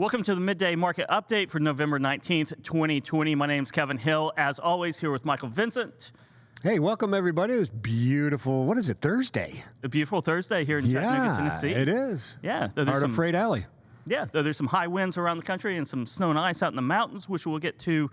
Welcome to the Midday Market Update for November 19th, 2020. My name is Kevin Hill. As always, here with Michael Vincent. Hey, welcome everybody. It's beautiful, what is it, Thursday? A beautiful Thursday here in Chattanooga, Tennessee. It is. Yeah. Heart of Freight Alley. Yeah, there's some high winds around the country and some snow and ice out in the mountains, which we'll get to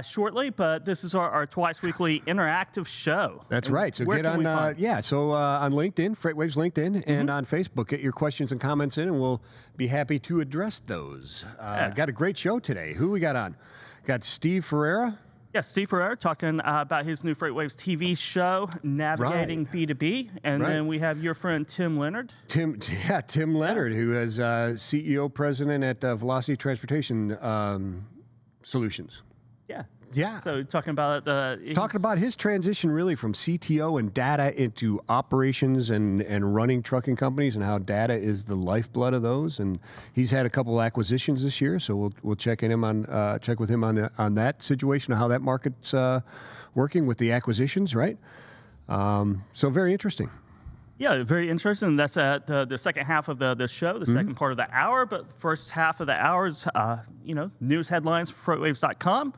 shortly. But this is our twice weekly interactive show. That's right. So get on, on LinkedIn, FreightWaves LinkedIn, and on Facebook, get your questions and comments in, and we'll be happy to address those. Got a great show today. Who we got on? Got Steve Ferreira. Yeah, Steve Ferreira talking about his new FreightWaves TV show, Navigating B2B. And then we have your friend Tim Leonard. Tim Leonard, who is CEO, president at Velocity Transportation Solutions. Yeah. So talking about his transition really from CTO and data into operations and running trucking companies, and how data is the lifeblood of those. And he's had a couple of acquisitions this year, so we'll check with him on that situation, how that market's working with the acquisitions, right? So very interesting. Yeah, very interesting. That's the second half of the show, the second part of the hour. But first half of the hour's, news headlines for FreightWaves.com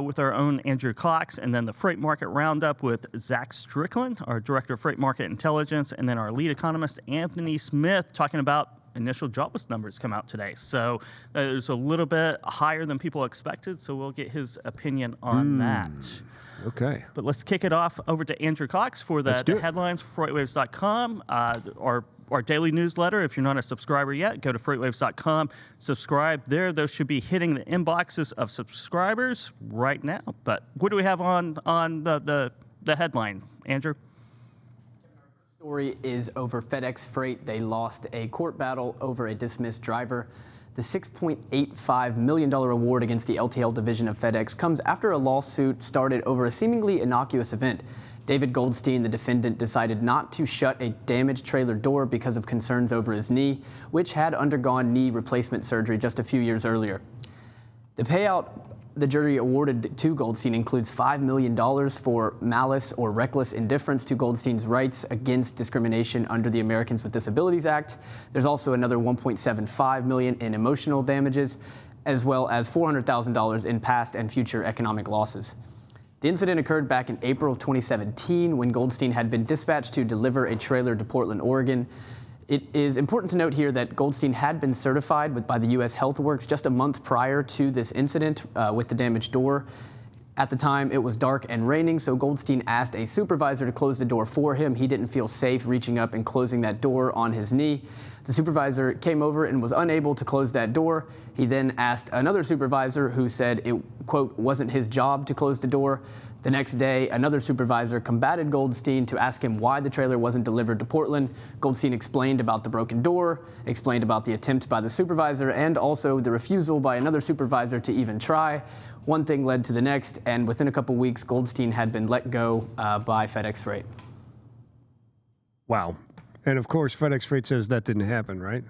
with our own Andrew Cox, and then the Freight Market Roundup with Zach Strickland, our Director of Freight Market Intelligence, and then our lead economist, Anthony Smith, talking about initial jobless numbers come out today. So it was a little bit higher than people expected, so we'll get his opinion on that. Okay. But let's kick it off over to Andrew Cox for the headlines for FreightWaves.com. Our daily newsletter. If you're not a subscriber yet, go to FreightWaves.com, subscribe there. Those should be hitting the inboxes of subscribers right now. But what do we have on the headline, Andrew? Story is over FedEx Freight. They lost a court battle over a dismissed driver. The $6.85 million award against the LTL division of FedEx comes after a lawsuit started over a seemingly innocuous event. David Goldstein, the defendant, decided not to shut a damaged trailer door because of concerns over his knee, which had undergone knee replacement surgery just a few years earlier. The payout the jury awarded to Goldstein includes $5 million for malice or reckless indifference to Goldstein's rights against discrimination under the Americans with Disabilities Act. There's also another $1.75 million in emotional damages, as well as $400,000 in past and future economic losses. The incident occurred back in April of 2017 when Goldstein had been dispatched to deliver a trailer to Portland, Oregon. It is important to note here that Goldstein had been certified by the U.S. HealthWorks just a month prior to this incident with the damaged door. At the time, it was dark and raining, so Goldstein asked a supervisor to close the door for him. He didn't feel safe reaching up and closing that door on his knee. The supervisor came over and was unable to close that door. He then asked another supervisor, who said it, quote, wasn't his job to close the door. The next day, another supervisor combated Goldstein to ask him why the trailer wasn't delivered to Portland. Goldstein explained about the broken door, explained about the attempt by the supervisor, and also the refusal by another supervisor to even try. One thing led to the next, and within a couple weeks, Goldstein had been let go by FedEx Freight. Wow. And of course, FedEx Freight says that didn't happen, right?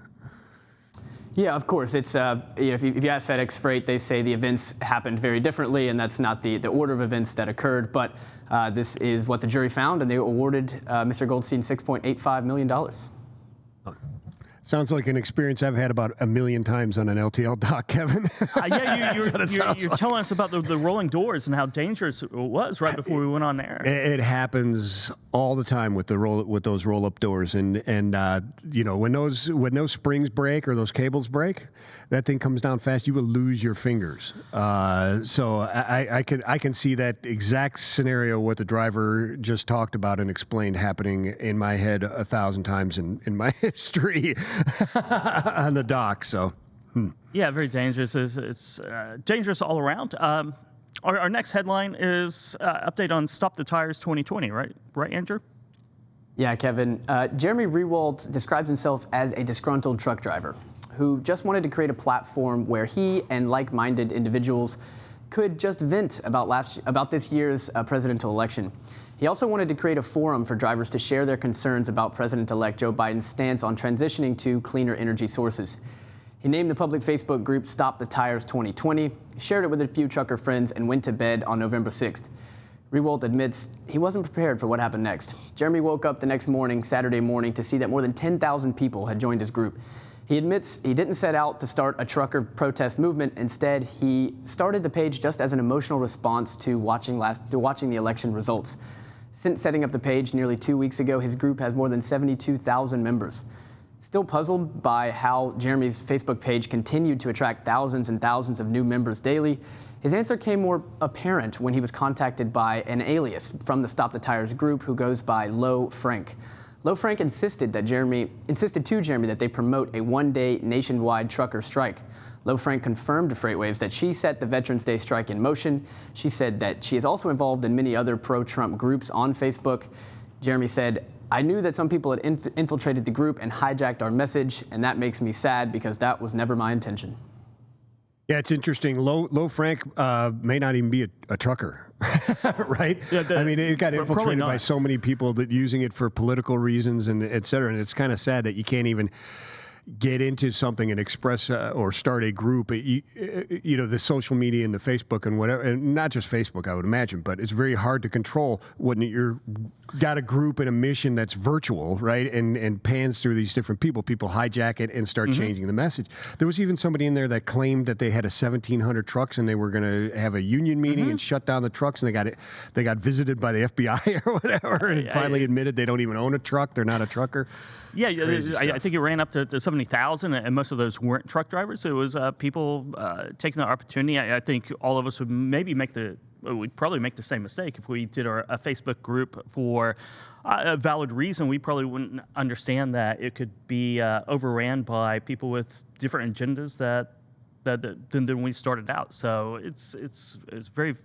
Yeah, of course. It's if you ask FedEx Freight, they say the events happened very differently, and that's not the order of events that occurred. But this is what the jury found, and they awarded Mr. Goldstein $6.85 million. Sounds like an experience I've had about a million times on an LTL dock, Kevin. You're telling us about the rolling doors and how dangerous it was right before we went on there. It happens all the time with those roll-up doors, and when those springs break or those cables break, that thing comes down fast. You will lose your fingers. So I can see that exact scenario what the driver just talked about and explained happening in my head 1,000 times in my history on the dock. So yeah, very dangerous. It's dangerous all around. Our next headline is update on Stop the Tires 2020, right, Andrew? Yeah, Kevin. Jeremy Rewald describes himself as a disgruntled truck driver who just wanted to create a platform where he and like-minded individuals could just vent about this year's presidential election. He also wanted to create a forum for drivers to share their concerns about President-elect Joe Biden's stance on transitioning to cleaner energy sources. He named the public Facebook group Stop the Tires 2020, shared it with a few trucker friends, and went to bed on November 6th. Rewald admits he wasn't prepared for what happened next. Jeremy woke up the next morning, Saturday morning, to see that more than 10,000 people had joined his group. He admits he didn't set out to start a trucker protest movement. Instead, he started the page just as an emotional response to watching the election results. Since setting up the page nearly 2 weeks ago, his group has more than 72,000 members. Still puzzled by how Jeremy's Facebook page continued to attract thousands and thousands of new members daily, his answer came more apparent when he was contacted by an alias from the Stop the Tires group who goes by Low Frank. Low Frank insisted to Jeremy that they promote a one-day nationwide trucker strike. Low Frank confirmed to FreightWaves that she set the Veterans Day strike in motion. She said that she is also involved in many other pro-Trump groups on Facebook. Jeremy said, "I knew that some people had infiltrated the group and hijacked our message, and that makes me sad because that was never my intention." Yeah, it's interesting. Low Frank may not even be a trucker, right? Yeah, I mean, it got infiltrated by so many people that using it for political reasons and et cetera. And it's kind of sad that you can't even get into something and express or start a group. You know, the social media and the Facebook and whatever, and not just Facebook, I would imagine, but it's very hard to control when you're got a group and a mission that's virtual, right? And pans through these different people. People hijack it and start changing the message. There was even somebody in there that claimed that they had 1,700 trucks and they were going to have a union meeting and shut down the trucks, and they got visited by the FBI or whatever, and finally admitted they don't even own a truck. They're not a trucker. Yeah, I think it ran up to 70,000, and most of those weren't truck drivers. It was people taking the opportunity. I think all of us would we'd probably make the same mistake if we did a Facebook group for a valid reason. We probably wouldn't understand that it could be overran by people with different agendas than we started out. So it's very,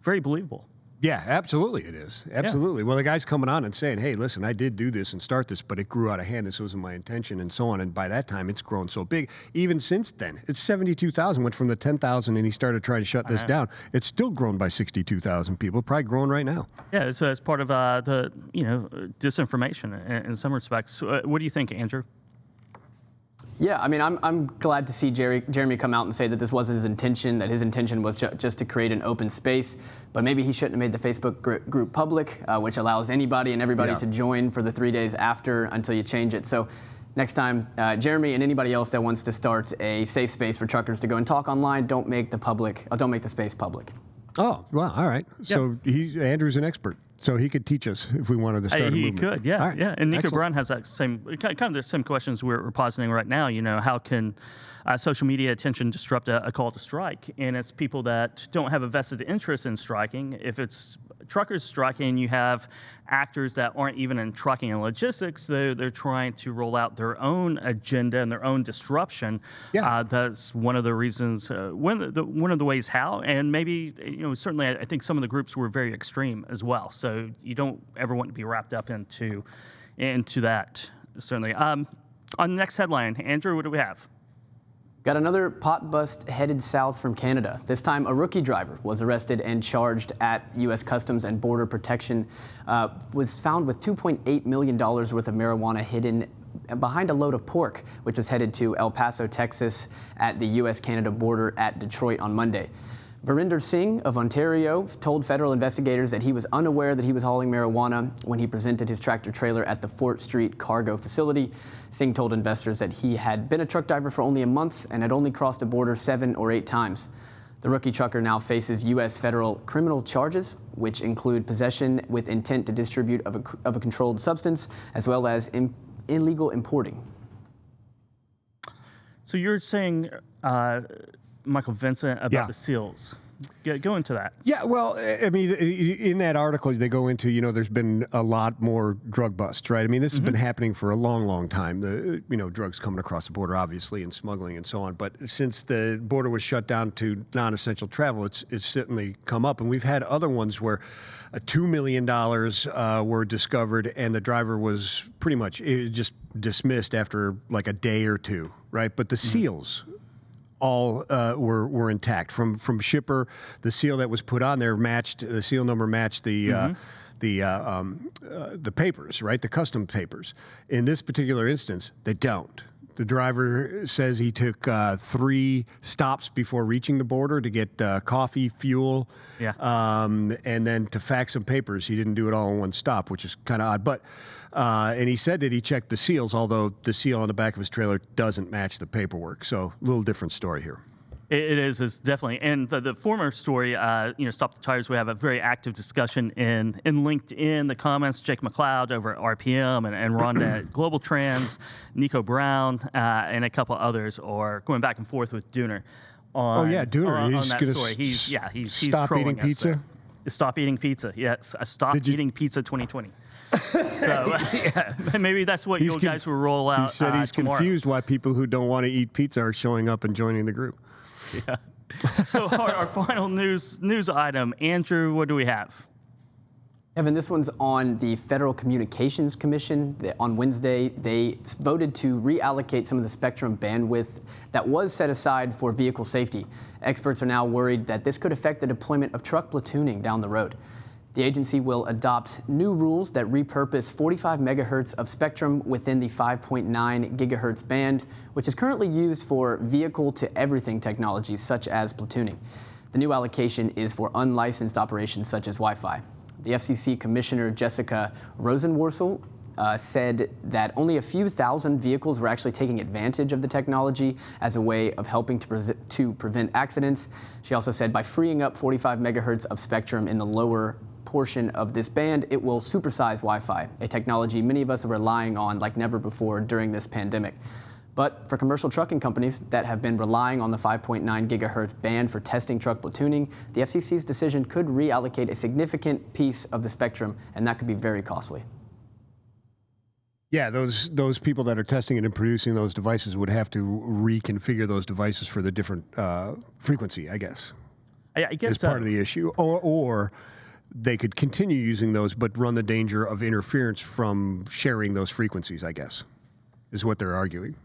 very believable. Yeah, absolutely it is. Absolutely. Yeah. Well, the guy's coming on and saying, hey, listen, I did do this and start this, but it grew out of hand. This wasn't my intention and so on. And by that time, it's grown so big. Even since then, it's 72,000, went from the 10,000 and he started trying to shut this down. It's still grown by 62,000 people, probably growing right now. Yeah, so it's part of the disinformation in some respects. What do you think, Andrew? Yeah, I mean, I'm glad to see Jeremy come out and say that this wasn't his intention, that his intention was just to create an open space. But maybe he shouldn't have made the Facebook group public, which allows anybody and everybody to join for the 3 days after until you change it. So next time, Jeremy and anybody else that wants to start a safe space for truckers to go and talk online, don't make the space public. Oh, well, all right. So Andrew's an expert. So he could teach us if we wanted to start a movement. He could, yeah. Right. Yeah. And Nico Brown has that kind of the same questions we're positing right now. You know, how can social media attention disrupt a call to strike? And it's people that don't have a vested interest in striking. If it's truckers striking, you have actors that aren't even in trucking and logistics. They're trying to roll out their own agenda and their own disruption. Yeah. That's one of the reasons, one of the ways how, and maybe, certainly I think some of the groups were very extreme as well. So you don't ever want to be wrapped up into that, certainly. On the next headline, Andrew, what do we have? Got another pot bust headed south from Canada. This time, a rookie driver was arrested and charged at U.S. Customs and Border Protection. Was found with $2.8 million worth of marijuana hidden behind a load of pork, which was headed to El Paso, Texas, at the U.S.-Canada border at Detroit on Monday. Verinder Singh of Ontario told federal investigators that he was unaware that he was hauling marijuana when he presented his tractor trailer at the Fort Street cargo facility. Singh told investors that he had been a truck driver for only a month and had only crossed the border 7 or 8 times. The rookie trucker now faces U.S. federal criminal charges, which include possession with intent to distribute of a controlled substance, as well as illegal importing. So you're saying, Michael Vincent, about the SEALs. Go into that. Yeah, well, I mean, in that article, they go into, there's been a lot more drug busts, right? I mean, this has been happening for a long, long time. Drugs coming across the border, obviously, and smuggling and so on. But since the border was shut down to non-essential travel, it's certainly come up. And we've had other ones where $2 million were discovered, and the driver was pretty much just dismissed after like a day or two, right? But the SEALs all were intact from shipper. The seal that was put on there the seal number matched the the papers, right? The custom papers. In this particular instance, they don't. The driver says he took 3 stops before reaching the border to get coffee, fuel, and then to fax some papers. He didn't do it all in one stop, which is kind of odd. But and he said that he checked the seals, although the seal on the back of his trailer doesn't match the paperwork. So a little different story here. It is. It's definitely. And the former story, Stop the Tires, we have a very active discussion in LinkedIn, the comments, Jake McLeod over at RPM and Rhonda at Global Trans, Nico Brown, and a couple others are going back and forth with Dooner on, Dooner. on He's that story. He's stop trolling eating us pizza? there. Stop eating pizza. Yes. Stop eating pizza 2020. So maybe that's what you guys will roll out. He said he's tomorrow. confused why people who don't want to eat pizza are showing up and joining the group. Yeah. So our final news item, Andrew, what do we have? Evan, this one's on the Federal Communications Commission. On Wednesday, they voted to reallocate some of the spectrum bandwidth that was set aside for vehicle safety. Experts are now worried that this could affect the deployment of truck platooning down the road. The agency will adopt new rules that repurpose 45 megahertz of spectrum within the 5.9 gigahertz band, which is currently used for vehicle-to-everything technologies such as platooning. The new allocation is for unlicensed operations such as Wi-Fi. The FCC Commissioner Jessica Rosenworcel said that only a few thousand vehicles were actually taking advantage of the technology as a way of helping to prevent accidents. She also said by freeing up 45 megahertz of spectrum in the lower portion of this band, it will supersize Wi-Fi, a technology many of us are relying on like never before during this pandemic. But for commercial trucking companies that have been relying on the 5.9 gigahertz band for testing truck platooning, the FCC's decision could reallocate a significant piece of the spectrum, and that could be very costly. Yeah, those people that are testing it and producing those devices would have to reconfigure those devices for the different frequency, I guess. I guess is part of the issue, or they could continue using those, but run the danger of interference from sharing those frequencies, I guess, is what they're arguing.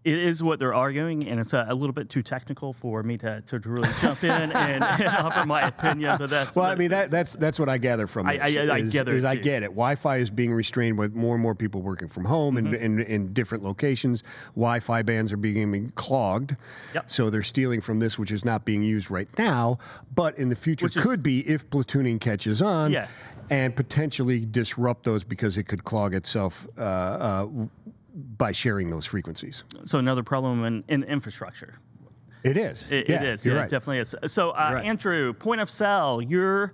It is what they're arguing, and it's a little bit too technical for me to really jump in and offer my opinion. But that's that's what I gather from this. I get it. Wi-Fi is being restrained with more and more people working from home and in different locations. Wi-Fi bands are becoming clogged, so they're stealing from this, which is not being used right now, but in the future could be if platooning catches on, and potentially disrupt those because it could clog itself. By sharing those frequencies. So another problem in infrastructure. It is. It is. You're It right. definitely is. So Andrew, Point of Sale, your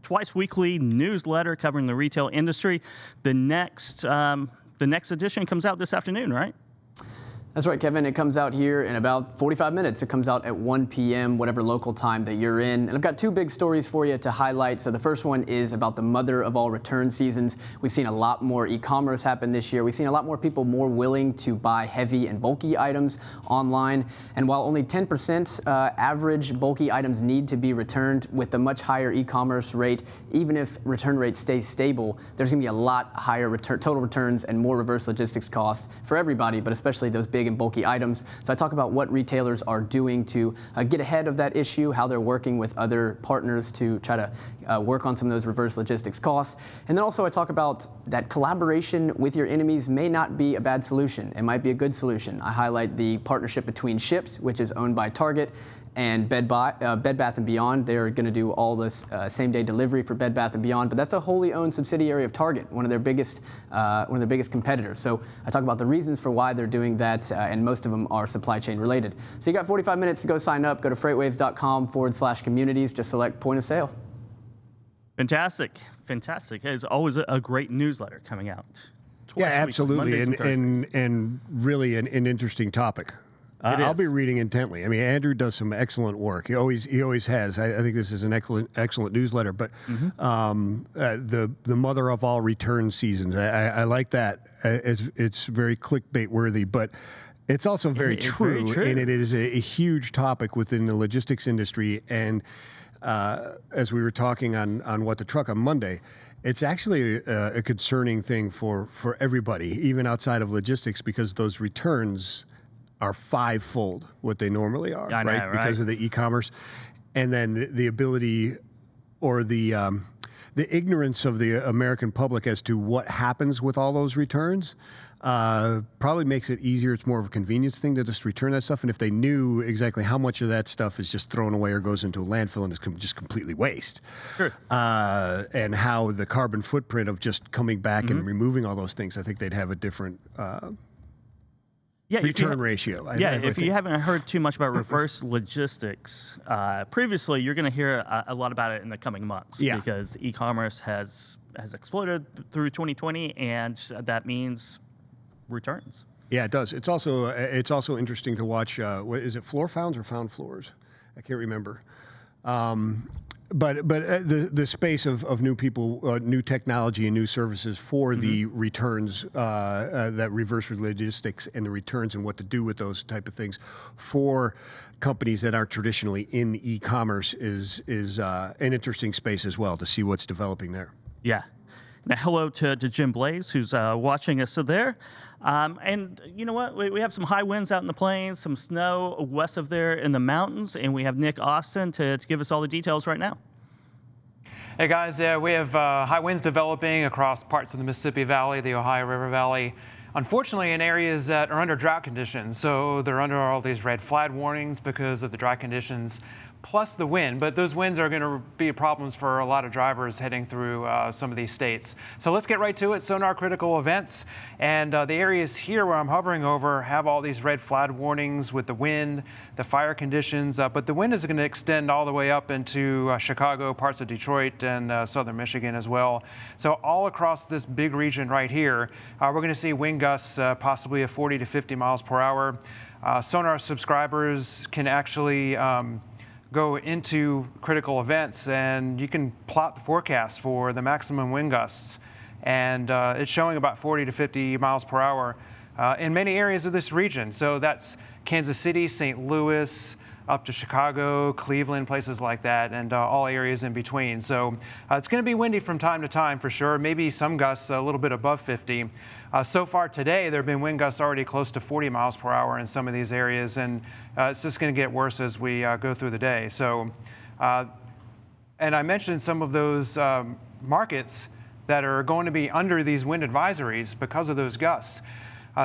twice weekly newsletter covering the retail industry. The next edition comes out this afternoon, right? That's right, Kevin. It comes out here in about 45 minutes. It comes out at 1 p.m., whatever local time that you're in. And I've got 2 big stories for you to highlight. So the first one is about the mother of all return seasons. We've seen a lot more e-commerce happen this year. We've seen a lot more people more willing to buy heavy and bulky items online. And while only 10% average bulky items need to be returned, with the much higher e-commerce rate, even if return rate stays stable, there's going to be a lot higher total returns and more reverse logistics costs for everybody, but especially those big and bulky items. So I talk about what retailers are doing to get ahead of that issue, how they're working with other partners to try to work on some of those reverse logistics costs. And then also I talk about that collaboration with your enemies may not be a bad solution. It might be a good solution. I highlight the partnership between Shipt, which is owned by Target, and Bed Bath & Beyond. They're going to do all this same-day delivery for Bed Bath & Beyond, but that's a wholly owned subsidiary of Target, one of their biggest competitors. So I talk about the reasons for why they're doing that, and most of them are supply chain related. So you got 45 minutes to go sign up. Go to freightwaves.com/communities. Just select Point of Sale. Fantastic. It's always a great newsletter coming out. Yeah, absolutely, Mondays and really an interesting topic. I'll be reading intently. I mean, Andrew does some excellent work. He always has. I think this is an excellent newsletter. But the mother of all return seasons, I like that. It's very clickbait worthy, but it's also very true, and it is a huge topic within the logistics industry. And as we were talking on What the Truck on Monday, it's actually a concerning thing for everybody, even outside of logistics, because those returns are 5-fold what they normally are, right? Because of the e-commerce, and then the ability or the ignorance of the American public as to what happens with all those returns probably makes it easier. It's more of a convenience thing to just return that stuff. And if they knew exactly how much of that stuff is just thrown away or goes into a landfill and is just completely waste, Sure. And how the carbon footprint of just coming back and removing all those things, I think they'd have a different return ratio. If you haven't heard too much about reverse logistics previously, you're going to hear a lot about it in the coming months because e-commerce has exploded through 2020, and that means returns. Yeah, it does. It's also interesting to watch. What is it, floor founds or found floors? I can't remember. But the space of new people, new technology, and new services for the returns, that reverse logistics and the returns and what to do with those type of things for companies that aren't traditionally in e-commerce is an interesting space as well to see what's developing there. Yeah. Now, hello to Jim Blaze, who's watching us there. And you know what? We have some high winds out in the plains, some snow west of there in the mountains, and we have Nick Austin to give us all the details right now. Hey guys, we have high winds developing across parts of the Mississippi Valley, the Ohio River Valley. Unfortunately, in areas that are under drought conditions, so they're under all these red flag warnings because of the dry conditions, plus the wind. But those winds are going to be problems for a lot of drivers heading through some of these states. So let's get right to it. Sonar critical events. And the areas here where I'm hovering over have all these red flag warnings with the wind, the fire conditions. But the wind is going to extend all the way up into Chicago, parts of Detroit, and southern Michigan as well. So all across this big region right here, we're going to see wind gusts possibly of 40 to 50 miles per hour. Sonar subscribers can actually go into critical events, and you can plot the forecast for the maximum wind gusts. And it's showing about 40 to 50 miles per hour in many areas of this region. So that's Kansas City, St. Louis, up to Chicago, Cleveland, places like that, and all areas in between. So it's going to be windy from time to time for sure, maybe some gusts a little bit above 50. So far today, there have been wind gusts already close to 40 miles per hour in some of these areas, and it's just going to get worse as we go through the day. So, and I mentioned some of those markets that are going to be under these wind advisories because of those gusts.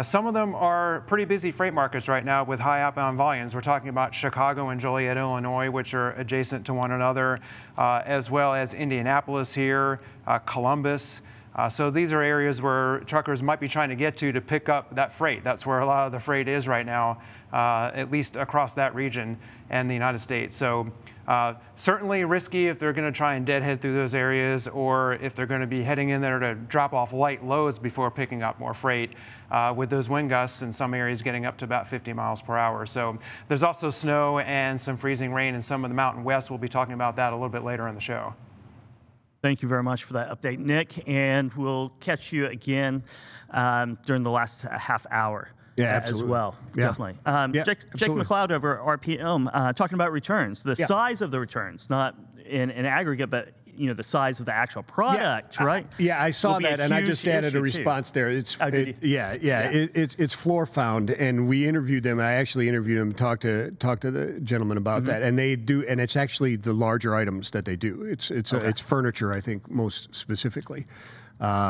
Some of them are pretty busy freight markets right now with high outbound volumes. We're talking about Chicago and Joliet, Illinois, which are adjacent to one another, as well as Indianapolis here, Columbus. So these are areas where truckers might be trying to get to pick up that freight. That's where a lot of the freight is right now, at least across that region and the United States. So certainly risky if they're going to try and deadhead through those areas, or if they're going to be heading in there to drop off light loads before picking up more freight with those wind gusts in some areas getting up to about 50 miles per hour. So there's also snow and some freezing rain in some of the Mountain West. We'll be talking about that a little bit later in the show. Thank you very much for that update, Nick, and we'll catch you again during the last half hour. As well, definitely. Jake McLeod over RPM talking about returns, the size of the returns, not in aggregate, but the size of the actual product, right? I saw that, and I just added a response there. It's it's floor found, and we interviewed them. I actually interviewed them, talked to the gentleman about that, and they do, and it's actually the larger items that they do. It's furniture, I think, most specifically.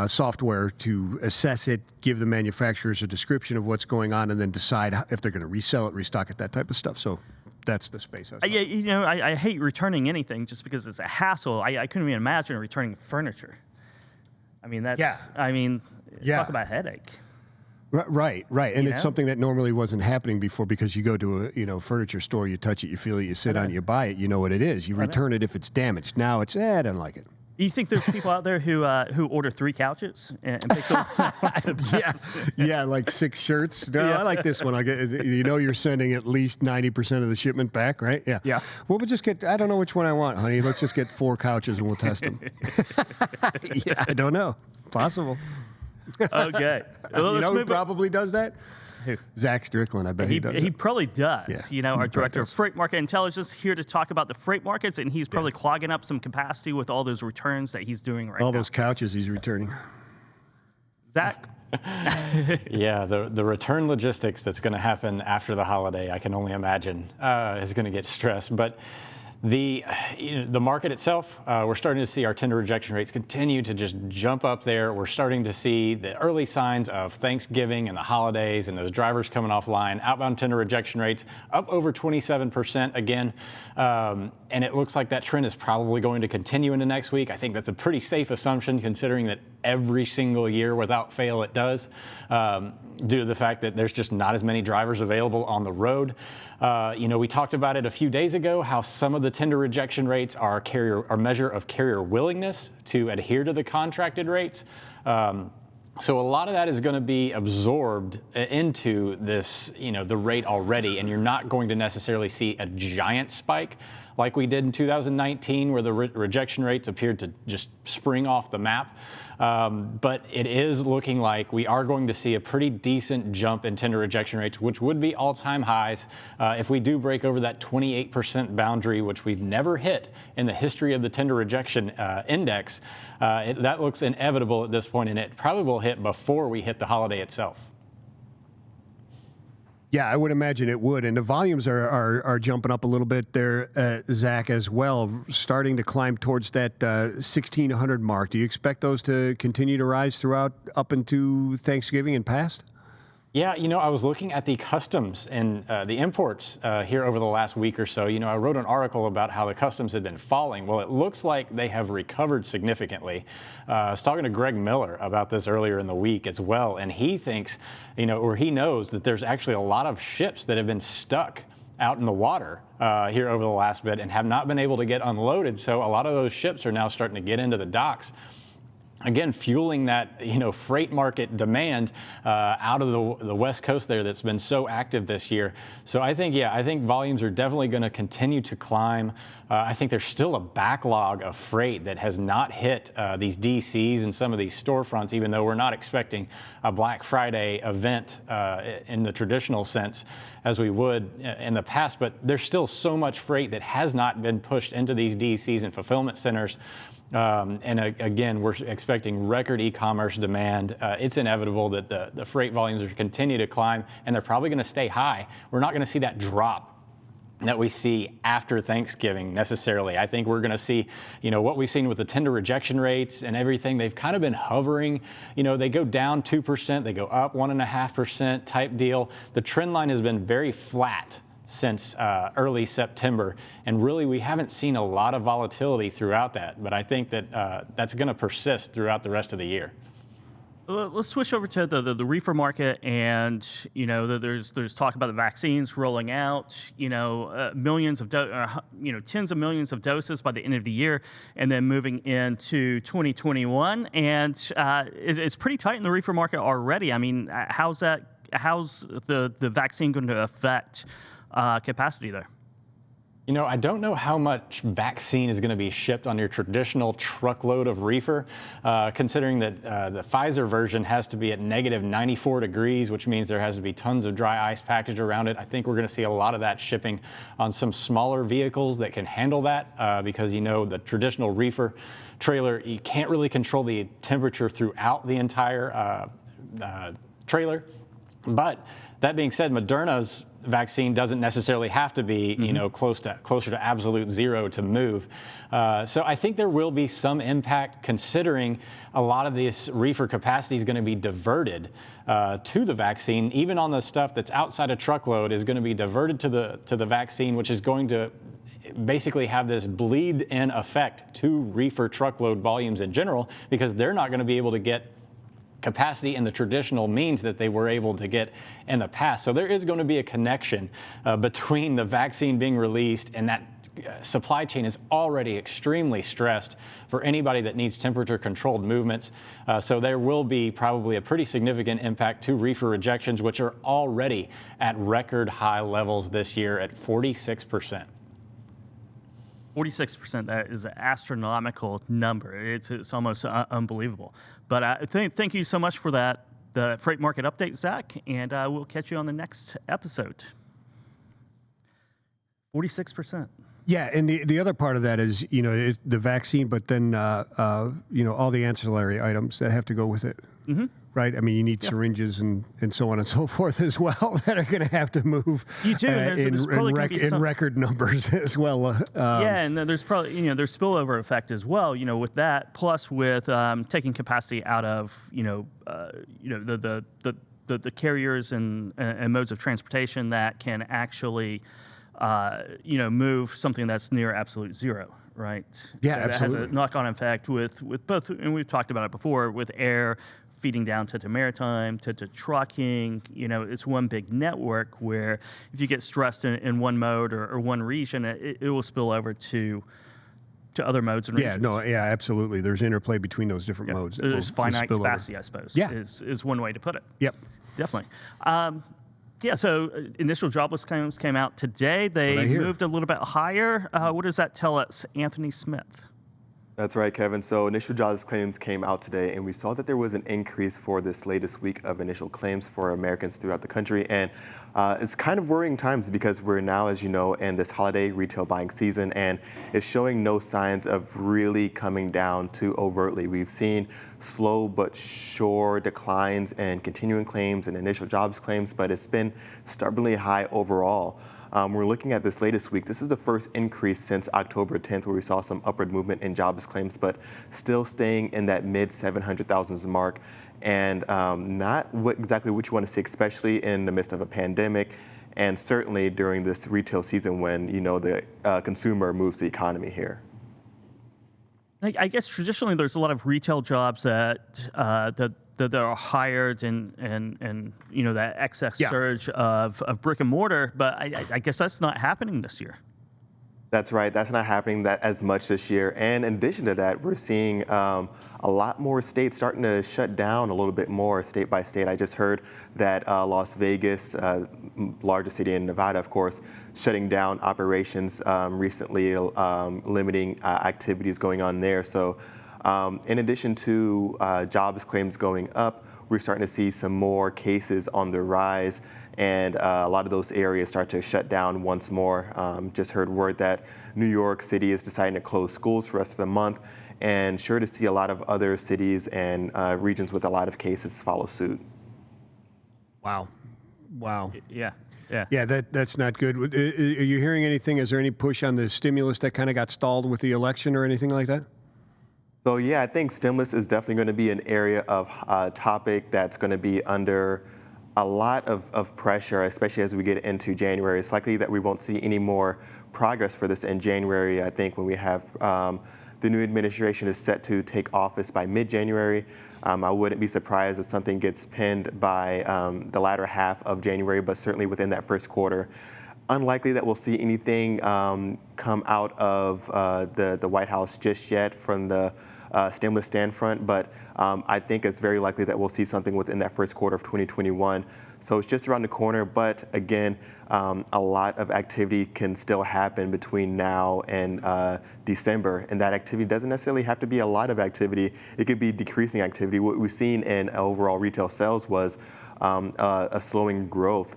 Software to assess it, give the manufacturers a description of what's going on, and then decide if they're going to resell it, restock it, that type of stuff. So that's the space. I hate returning anything just because it's a hassle. I couldn't even imagine returning furniture. I mean, that's, talk about headache. Right. And it's something that normally wasn't happening before, because you go to a furniture store, you touch it, you feel it, you sit on it, you buy it, you know what it is. You return it if it's damaged. Now it's, I don't like it. You think there's people out there who order 3 couches and pick them? Like 6 shirts. No, I like this one. I get. You're sending at least 90% of the shipment back, right? Yeah. Yeah. Well, we'll just get. I don't know which one I want, honey. Let's just get 4 couches and we'll test them. I don't know. Possible. Okay. Well, who probably does that? Who? Zach Strickland, I bet he does. He probably does. Yeah. Our director of Freight Market Intelligence, here to talk about the freight markets, and he's probably clogging up some capacity with all those returns that he's doing right now. All those couches he's returning. Zach? The return logistics that's going to happen after the holiday, I can only imagine, is going to get stressed. But The market itself, we're starting to see our tender rejection rates continue to just jump up there. We're starting to see the early signs of Thanksgiving and the holidays and those drivers coming offline. Outbound tender rejection rates up over 27% again. And it looks like that trend is probably going to continue into next week. I think that's a pretty safe assumption considering that every single year without fail it does, due to the fact that there's just not as many drivers available on the road. We talked about it a few days ago, how some of the tender rejection rates are a measure of carrier willingness to adhere to the contracted rates. So a lot of that is going to be absorbed into this, the rate already, and you're not going to necessarily see a giant spike like we did in 2019, where the rejection rates appeared to just spring off the map. But it is looking like we are going to see a pretty decent jump in tender rejection rates, which would be all-time highs if we do break over that 28% boundary, which we've never hit in the history of the tender rejection index. That looks inevitable at this point, and it probably will hit before we hit the holiday itself. Yeah, I would imagine it would. And the volumes are jumping up a little bit there, Zach, as well, starting to climb towards that 1,600 mark. Do you expect those to continue to rise throughout up into Thanksgiving and past? Yeah, I was looking at the customs and the imports here over the last week or so. I wrote an article about how the customs had been falling. Well, it looks like they have recovered significantly. I was talking to Greg Miller about this earlier in the week as well, and he thinks, or he knows that there's actually a lot of ships that have been stuck out in the water here over the last bit and have not been able to get unloaded. So a lot of those ships are now starting to get into the docks. Again, fueling that freight market demand out of the West Coast there that's been so active this year. So I think volumes are definitely going to continue to climb. I think there's still a backlog of freight that has not hit these DCs and some of these storefronts, even though we're not expecting a Black Friday event in the traditional sense as we would in the past. But there's still so much freight that has not been pushed into these DCs and fulfillment centers. And again, we're expecting record e-commerce demand. It's inevitable that the freight volumes are continue to climb, and they're probably going to stay high. We're not going to see that drop that we see after Thanksgiving necessarily. I think we're going to see, what we've seen with the tender rejection rates and everything. They've kind of been hovering. They go down 2%, they go up 1.5% type deal. The trend line has been very flat since early September, and really we haven't seen a lot of volatility throughout that, but I think that that's going to persist throughout the rest of the year. Let's switch over to the reefer market, and there's talk about the vaccines rolling out, millions of tens of millions of doses by the end of the year, and then moving into 2021, and it's pretty tight in the reefer market already. I mean, how's the vaccine going to affect capacity there? I don't know how much vaccine is going to be shipped on your traditional truckload of reefer, considering that the Pfizer version has to be at negative 94 degrees, which means there has to be tons of dry ice packaged around it. I think we're going to see a lot of that shipping on some smaller vehicles that can handle that, because the traditional reefer trailer, you can't really control the temperature throughout the entire trailer. But that being said, Moderna's vaccine doesn't necessarily have to be, closer to absolute zero to move. So I think there will be some impact, considering a lot of this reefer capacity is going to be diverted to the vaccine. Even on the stuff that's outside a truckload is going to be diverted to the vaccine, which is going to basically have this bleed-in effect to reefer truckload volumes in general, because they're not going to be able to get capacity in the traditional means that they were able to get in the past. So there is going to be a connection between the vaccine being released and that supply chain is already extremely stressed for anybody that needs temperature controlled movements. So there will be probably a pretty significant impact to reefer rejections, which are already at record high levels this year at 46%. 46%, that is an astronomical number. It's almost unbelievable. But thank you so much for the freight market update, Zach, and we'll catch you on the next episode. 46%. Yeah, and the other part of that is, the vaccine, but then, all the ancillary items that have to go with it. right? I mean, you need syringes and so on and so forth as well that are going to have to move You do. There's probably gonna be in record numbers as well. Yeah, and then there's probably there's spillover effect as well. With that, plus with taking capacity out of the carriers and modes of transportation that can actually move something that's near absolute zero. Right. Yeah, so absolutely. That has a knock-on effect with both, and we've talked about it before, with air feeding down to maritime, to trucking. It's one big network where if you get stressed in one mode or one region, it will spill over to other modes and regions. Absolutely. There's interplay between those different modes. There's finite capacity, I suppose. Yeah. is one way to put it. Yep. Definitely. So initial jobless claims came out today. They moved a little bit higher. What does that tell us, Anthony Smith? That's right, Kevin. So initial jobless claims came out today, and we saw that there was an increase for this latest week of initial claims for Americans throughout the country. And it's kind of worrying times because we're now, as you know, in this holiday retail buying season, and it's showing no signs of really coming down too overtly. We've seen slow but sure declines in continuing claims and initial jobs claims, but it's been stubbornly high overall. We're looking at this latest week. This is the first increase since October 10th, where we saw some upward movement in jobs claims, but still staying in that mid 700,000s mark, and not exactly what you want to see, especially in the midst of a pandemic, and certainly during this retail season when the consumer moves the economy here. I guess traditionally there's a lot of retail jobs that are hired and that excess surge of brick and mortar, but I guess that's not happening this year. That's right. That's not happening that as much this year. And in addition to that, we're seeing a lot more states starting to shut down a little bit more state by state. I just heard that Las Vegas, largest city in Nevada, of course, shutting down operations recently, limiting activities going on there. So in addition to jobs claims going up, we're starting to see some more cases on the rise, and a lot of those areas start to shut down once more. Just heard word that New York City is deciding to close schools for the rest of the month, and sure to see a lot of other cities and regions with a lot of cases follow suit. Wow. Yeah. That's not good. Are you hearing anything? Is there any push on the stimulus that kind of got stalled with the election or anything like that? So yeah, I think stimulus is definitely going to be an area of topic that's going to be under a lot of pressure, especially as we get into January. It's likely that we won't see any more progress for this in January. I think when we have the new administration is set to take office by mid-January. I wouldn't be surprised if something gets pinned by the latter half of January, but certainly within that first quarter. Unlikely that we'll see anything come out of the White House just yet from the stimulus standpoint, but I think it's very likely that we'll see something within that first quarter of 2021. So it's just around the corner, but again, a lot of activity can still happen between now and December, and that activity doesn't necessarily have to be a lot of activity. It could be decreasing activity. What we've seen in overall retail sales was a slowing growth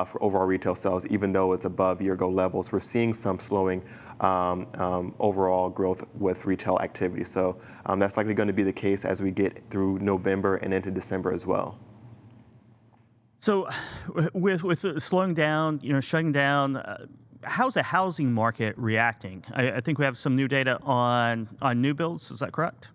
for overall retail sales, even though it's above year-ago levels. We're seeing some slowing overall growth with retail activity. So that's likely going to be the case as we get through November and into December as well. So with slowing down, shutting down, how's the housing market reacting? I think we have some new data on new builds. Is that correct?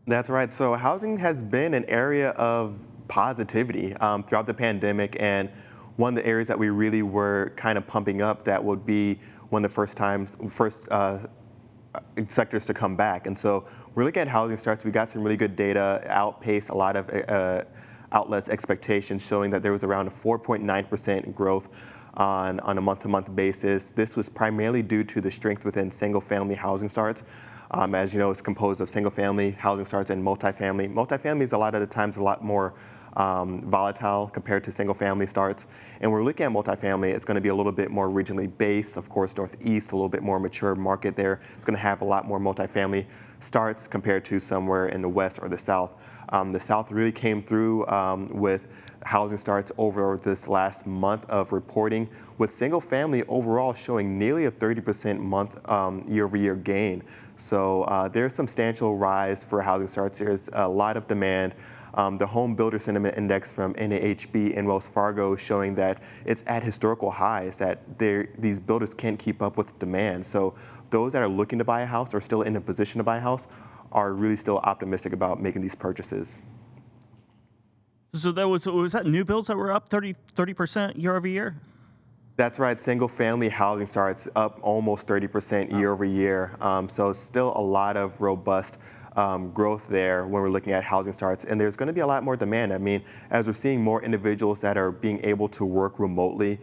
That's right. So housing has been an area of positivity throughout the pandemic, and one of the areas that we really were kind of pumping up that would be one of the first sectors to come back. And so we're looking at housing starts. We got some really good data, outpaced a lot of outlets' expectations, showing that there was around a 4.9% growth on a month-to-month basis. This was primarily due to the strength within single-family housing starts. As you know, it's composed of single-family housing starts and multifamily. Multifamily is a lot of the times a lot more volatile compared to single-family starts. And we're looking at multifamily, it's going to be a little bit more regionally based. Of course, Northeast, a little bit more mature market there. It's going to have a lot more multifamily starts compared to somewhere in the West or the South. The South really came through with housing starts over this last month of reporting, with single-family overall showing nearly a 30% month year-over-year gain. So there's substantial rise for housing starts. There's a lot of demand. The Home Builder Sentiment Index from NAHB and Wells Fargo showing that it's at historical highs, that these builders can't keep up with demand. So those that are looking to buy a house or still in a position to buy a house are really still optimistic about making these purchases. So was that new builds that were up 30% year over year? That's right. Single family housing starts up almost 30% year over year. So still a lot of robust growth there when we're looking at housing starts. And there's going to be a lot more demand. I mean, as we're seeing more individuals that are being able to work remotely,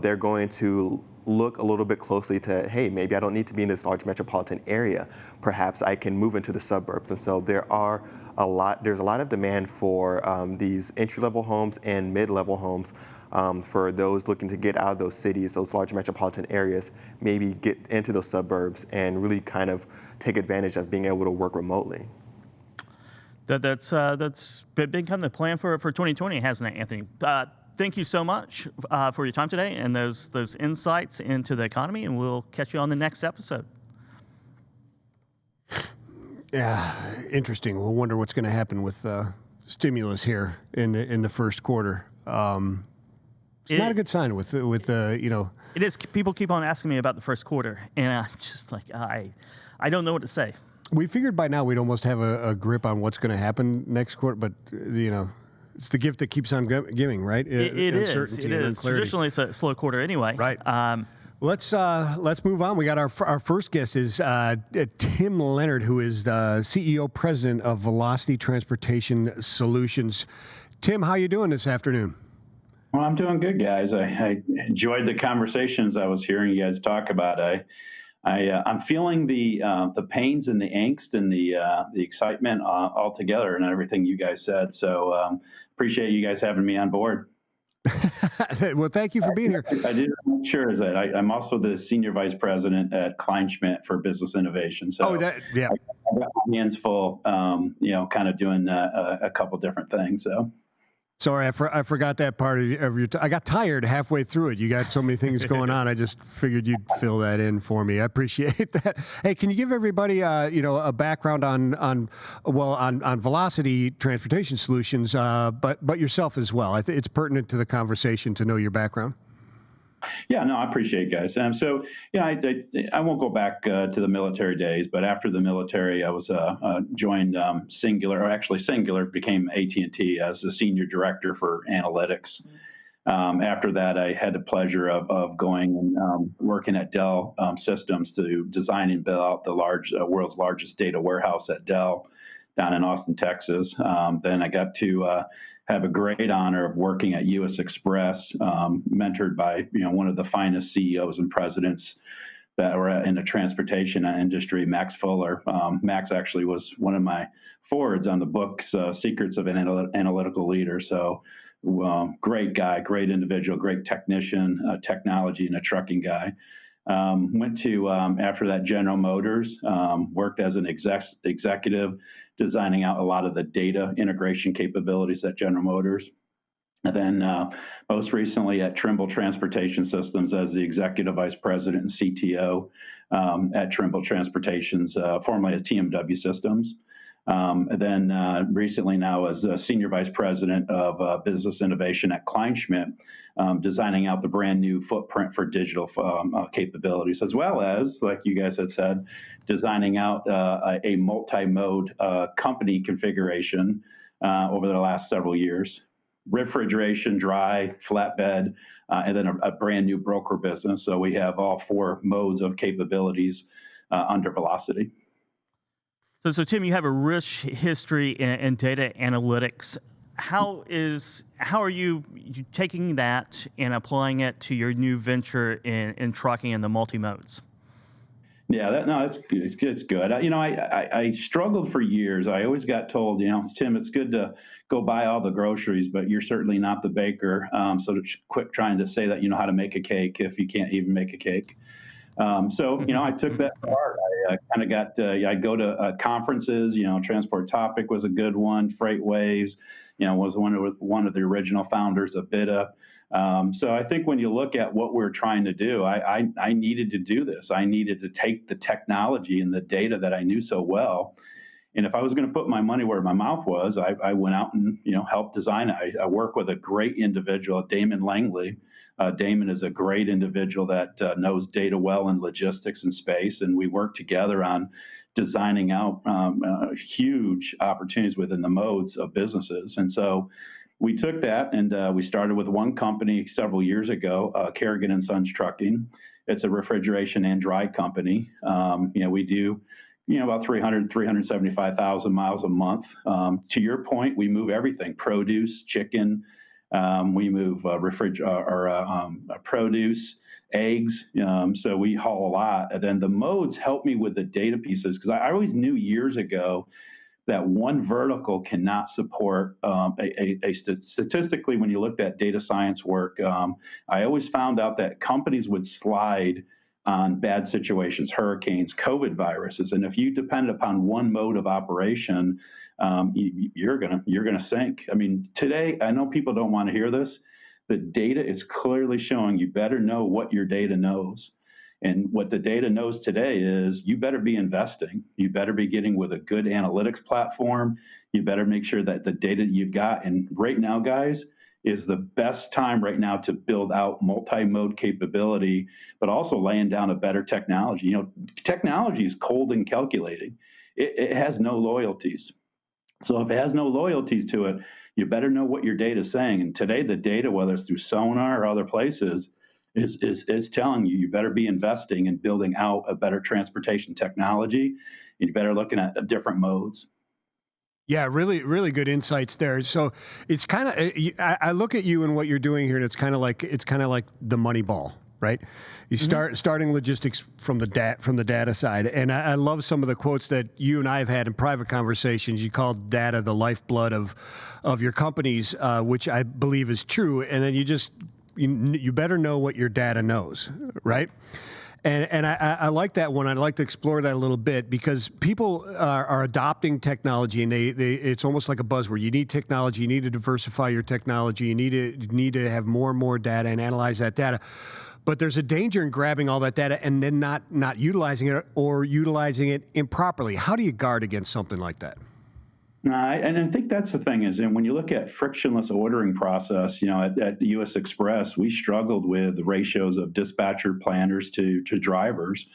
they're going to look a little bit closely to, hey, maybe I don't need to be in this large metropolitan area. Perhaps I can move into the suburbs. And so there's a lot of demand for these entry-level homes and mid-level homes for those looking to get out of those cities, those large metropolitan areas, maybe get into those suburbs and really kind of take advantage of being able to work remotely. That's been kind of the plan for 2020, hasn't it, Anthony? Thank you so much for your time today and those insights into the economy, and we'll catch you on the next episode. Yeah, interesting. We'll wonder what's going to happen with stimulus here in the first quarter. It's not a good sign with you know. It is. People keep on asking me about the first quarter, and I'm just like, I don't know what to say. We figured by now we'd almost have a grip on what's going to happen next quarter, but you know, it's the gift that keeps on giving, right? It is. Traditionally, it's a slow quarter anyway. Right. Let's move on. We got our first guest is Tim Leonard, who is the CEO president of Velocity Transportation Solutions. Tim, how you doing this afternoon? Well, I'm doing good, guys. I enjoyed the conversations I was hearing you guys talk about. I'm feeling the pains and the angst and the excitement all together and everything you guys said. So appreciate you guys having me on board. Well, thank you for being here. I did make sure that I'm also the senior vice president at Kleinschmidt for business innovation. So yeah, I got my hands full, kind of doing a couple different things. So. Sorry, I forgot that part of your. I got tired halfway through it. You got so many things going on. I just figured you'd fill that in for me. I appreciate that. Hey, can you give everybody, a background on Velocity Transportation Solutions, but yourself as well? It's pertinent to the conversation to know your background. Yeah, no, I appreciate it, guys. So, I won't go back to the military days, but after the military, I was joined Singular became AT&T as the senior director for analytics. After that, I had the pleasure of going and working at Dell Systems to design and build out the world's largest data warehouse at Dell down in Austin, Texas. Then I got to have a great honor of working at U.S. Express, mentored by one of the finest CEOs and presidents that were in the transportation industry, Max Fuller. Max actually was one of my forwards on the books, Secrets of an Analytical Leader. So great guy, great individual, great technician, technology, and a trucking guy. Went to, after that, General Motors, worked as an executive, designing out a lot of the data integration capabilities at General Motors. And then most recently at Trimble Transportation Systems as the executive vice president and CTO at Trimble Transportation's, formerly at TMW Systems. And then recently now as a senior vice president of business innovation at Kleinschmidt, designing out the brand new footprint for digital capabilities, as well as, like you guys had said, designing out a multi-mode company configuration over the last several years. Refrigeration, dry, flatbed, and then a brand new broker business. So we have all four modes of capabilities under Velocity. So Tim, you have a rich history in data analytics. How are you taking that and applying it to your new venture in trucking and the multi-modes? Yeah, it's good. I struggled for years. I always got told, Tim, it's good to go buy all the groceries, but you're certainly not the baker. So quit trying to say that you know how to make a cake if you can't even make a cake. So I took that to heart. I kind of got, I'd go to conferences, Transport Topic was a good one. FreightWaves, was one of the original founders of BIDA. So I think when you look at what we're trying to do, I needed to do this. I needed to take the technology and the data that I knew so well And if I was going to put my money where my mouth was, I went out and helped design it. I work with a great individual, Damon Langley. Damon is a great individual that knows data well in logistics and space, and we work together on designing out huge opportunities within the modes of businesses. And so we took that and we started with one company several years ago, Kerrigan and Sons Trucking. It's a refrigeration and dry company. We do about 375,000 miles a month. To your point, we move everything: produce, chicken. We move produce, eggs. So we haul a lot. And then the modes help me with the data pieces, because I always knew years ago that one vertical cannot support statistically. When you looked at data science work, I always found out that companies would slide on bad situations, hurricanes, COVID viruses, and if you depend upon one mode of operation, you're gonna sink. I mean, today, I know people don't want to hear this. The data is clearly showing you better know what your data knows. And what the data knows today is you better be investing. You better be getting with a good analytics platform. You better make sure that the data you've got, and right now, guys, is the best time right now to build out multi-mode capability, but also laying down a better technology. Technology is cold and calculating. It has no loyalties. So if it has no loyalties to it, you better know what your data is saying. And today, the data, whether it's through Sonar or other places, is telling you better be investing in building out a better transportation technology. You better looking at different modes. Yeah, really, really good insights there. So it's kind of, I look at you and what you're doing here, and it's kind of like the money ball, right? You starting logistics from the data side, and I love some of the quotes that you and I have had in private conversations. You called data the lifeblood of your companies, which I believe is true. And then you better know what your data knows, right? And I like that one. I'd like to explore that a little bit, because people are adopting technology, and it's almost like a buzzword. You need technology. You need to diversify your technology. You need to have more and more data and analyze that data. But there's a danger in grabbing all that data and then not utilizing it, or utilizing it improperly. How do you guard against something like that? And I think that's the thing is, and when you look at frictionless ordering process, at U.S. Express, we struggled with the ratios of dispatcher planners to drivers.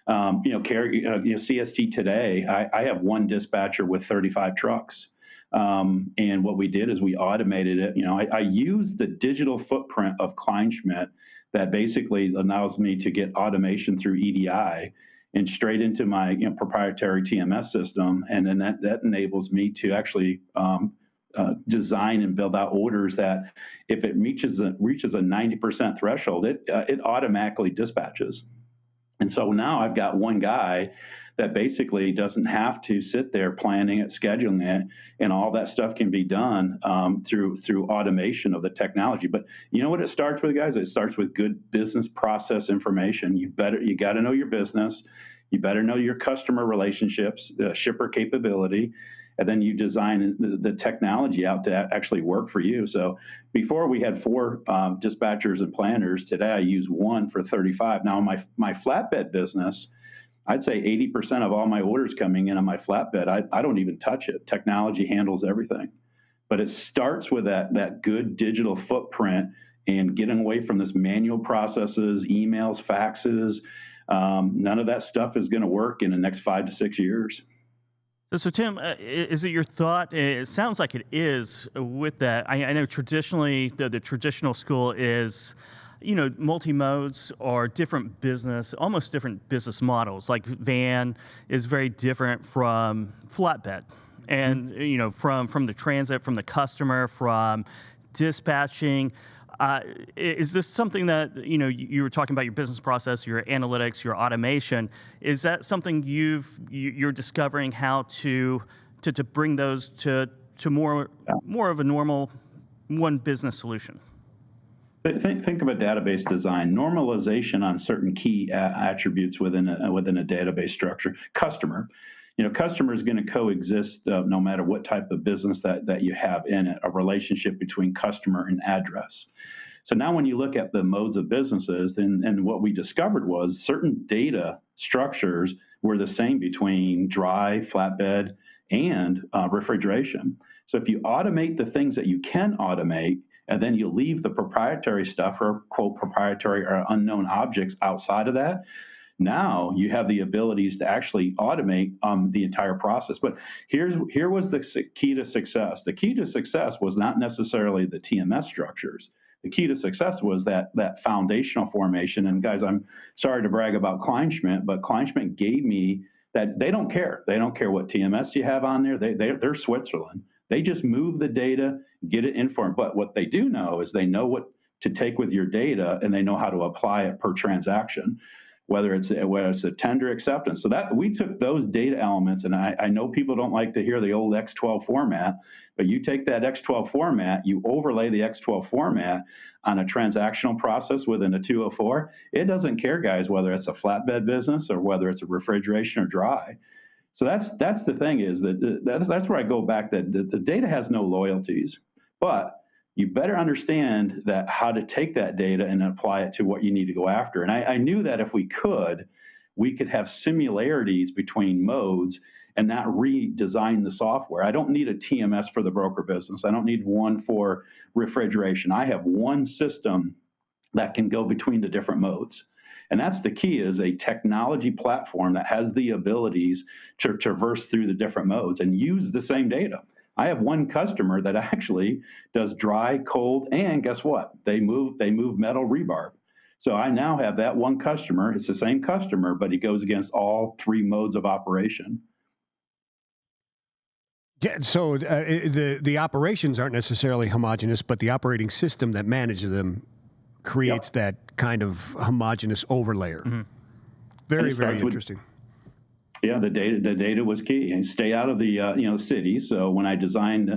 CST today, I have one dispatcher with 35 trucks. And what we did is we automated it. I used the digital footprint of Kleinschmidt that basically allows me to get automation through EDI and straight into my proprietary TMS system, and then that enables me to actually design and build out orders that, if it reaches a 90% threshold, it automatically dispatches. And so now I've got one guy that basically doesn't have to sit there planning it, scheduling it, and all that stuff can be done through automation of the technology. But you know what it starts with, guys? It starts with good business process information. You got to know your business. You better know your customer relationships, the shipper capability, and then you design the technology out to actually work for you. So before we had 4 dispatchers and planners. Today I use 1 for 35. Now my flatbed business, I'd say 80% of all my orders coming in on my flatbed, I don't even touch it. Technology handles everything. But it starts with that good digital footprint and getting away from this manual processes, emails, faxes. None of that stuff is going to work in the next 5 to 6 years. So Tim, is it your thought? It sounds like it is with that. I know traditionally the traditional school is, multi-modes or almost different business models. Like van is very different from flatbed, and from the transit, from the customer, from dispatching. Is this something that, you were talking about your business process, your analytics, your automation? Is that something you're discovering how to bring those to more of a normal one business solution? Think of a database design, normalization on certain key attributes within a database structure. Customer is going to coexist no matter what type of business that you have in it, a relationship between customer and address. So now when you look at the modes of businesses, and what we discovered was certain data structures were the same between dry, flatbed, and refrigeration. So if you automate the things that you can automate, and then you leave the proprietary stuff, or quote proprietary or unknown objects outside of that, now you have the abilities to actually automate the entire process. But here was the key to success. The key to success was not necessarily the TMS structures. The key to success was that foundational formation. And guys, I'm sorry to brag about Kleinschmidt, but Kleinschmidt gave me that. They don't care. They don't care what TMS you have on there. They're Switzerland. They just move the data, get it informed. But what they do know is they know what to take with your data, and they know how to apply it per transaction, whether it's a tender acceptance. So that we took those data elements, and I know people don't like to hear the old X12 format, but you take that X12 format, you overlay the X12 format on a transactional process within a 204. It doesn't care, guys, whether it's a flatbed business or whether it's a refrigeration or dry. So that's the thing, is that's where I go back, that the data has no loyalties, but you better understand that how to take that data and apply it to what you need to go after. And I knew that if we could have similarities between modes and not redesign the software. I don't need a TMS for the broker business. I don't need one for refrigeration. I have one system that can go between the different modes. And that's the key, is a technology platform that has the abilities to traverse through the different modes and use the same data. I have one customer that actually does dry, cold, and guess what? They move metal rebar. So I now have that one customer. It's the same customer, but he goes against all three modes of operation. Yeah, so the operations aren't necessarily homogeneous, but the operating system that manages them creates that kind of homogeneous overlayer. Mm-hmm. Very, very interesting. Yeah, the data was key, and stay out of the city. So when I designed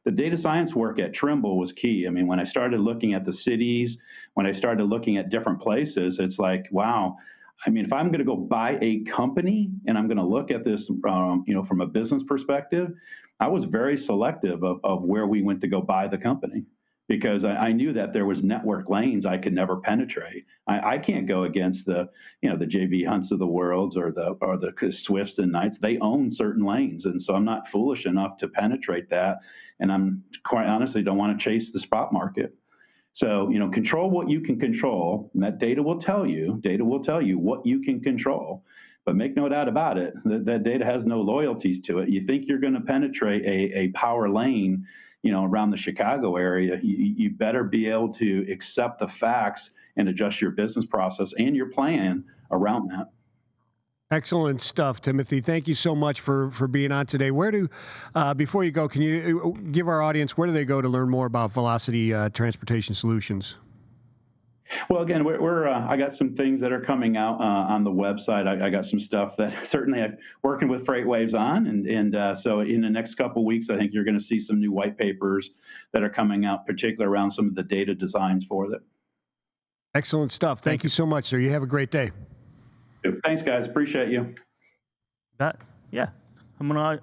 the data science work at Trimble was key. I mean, when I started looking at the cities, when I started looking at different places, it's like, wow. I mean, if I'm going to go buy a company and I'm going to look at this, from a business perspective, I was very selective of where we went to go buy the company, because I knew that there was network lanes I could never penetrate. I can't go against the JB Hunts of the worlds or the Swifts and Knights. They own certain lanes, and so I'm not foolish enough to penetrate that. And I'm quite honestly don't want to chase the spot market. So control what you can control, and that data will tell you what you can control. But make no doubt about it, that data has no loyalties to it. You think you're going to penetrate a power lane, around the Chicago area, you better be able to accept the facts and adjust your business process and your plan around that. Excellent stuff, Timothy. Thank you so much for being on today. Before you go, can you give our audience, where do they go to learn more about Velocity Transportation Solutions? Well, again, I got some things that are coming out on the website. I got some stuff that certainly I'm working with FreightWaves on, and so in the next couple of weeks, I think you're going to see some new white papers that are coming out, particularly around some of the data designs for that. Excellent stuff. Thank you so much, sir. You have a great day. Thanks, guys. Appreciate you. Yeah. I'm gonna,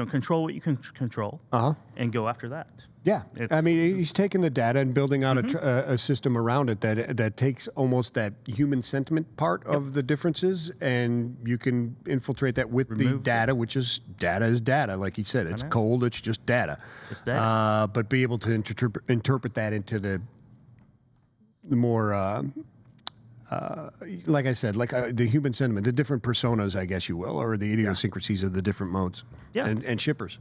control what you can control, and go after that. Yeah, I mean, he's taking the data and building out a system around it that takes almost that human sentiment part of the differences, and you can infiltrate that with the data, which is data. Like he said, it's cold, it's just data. It's data. But be able to interpret that into the more, like I said, the human sentiment, the different personas, I guess you will, or the idiosyncrasies of the different modes and shippers.